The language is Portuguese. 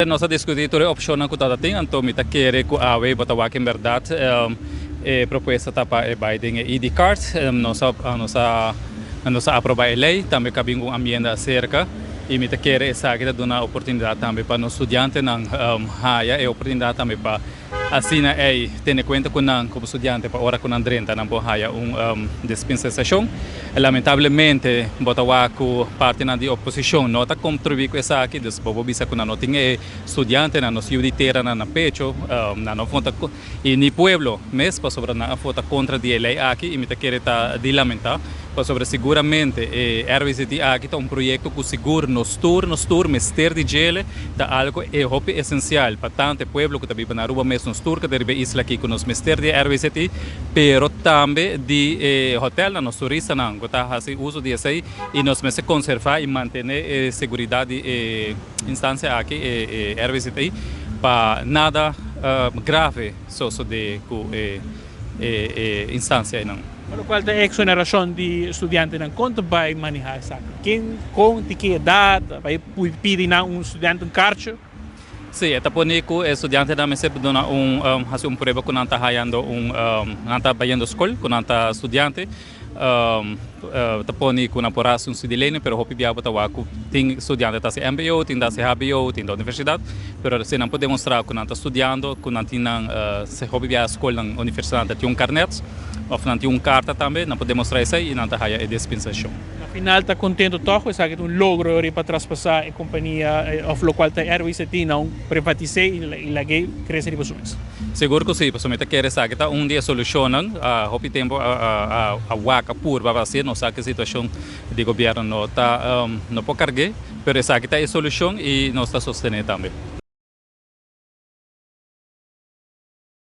Nós discutimos a opção que está tendo, então me querer que a web bota em verdade proposta tá para Biden ID card, nossa aprovar a lei, também cabe uma amenda acerca e me querer essa que dá uma oportunidade também para os estudantes não haya oportunidade também para assim ter em conta que como estudante para hora com Andrenta não pode haya dispensação. Lamentavelmente botawa com parte na de oposição não está contribuindo com essa aqui depois bisa que não tem estudante na nossa juditeira na pecho na não fonta e ni pueblo mesmo para sobre na fonta contra de lei aqui e me querer tá de lamentar para sobre seguramente RVCT aqui tá projeto que seguro nos tour mister de gele tá algo essencial para tanto pueblo que tá vive na rua mesmo nos tour que deve isla aqui com nos mister de RVCT pero também de hotel na nos turistas não que tá fazendo uso de essa e nós mesmo conservar e manter segurança instância aqui RVCT para nada grave socio de instância não. Por qual é a exoneração de estudantes não quanto vai manejar essa? Quem com que idade vai pedir um estudante carcho? Sim, é por isso que estudante da MESEP dona hace prova quando está hayando não está bayando escola quando está estudante taponi kuna porasun sidilene pero hopi biabo tawaku tem estudante tá se MBO tem da se HBO tem da universidade pero se não pode demonstrar que não está estudando que não tem se hopi biabo escola na universidade tem carnet ou não tem carta também não pode demonstrar isso e não está haya dispensação. Na final está contente todo, sabe que logro para traspassar a companhia of local está RVCT não privatizar e lá crescer de pessoas. Seguro que sim, pessoalmente quer saber que dia solucionam hopi tempo a waka pur para ser não sabe que a situação de governo não está não pode carregar, pero sabe que está a solução e nós está sustentando também.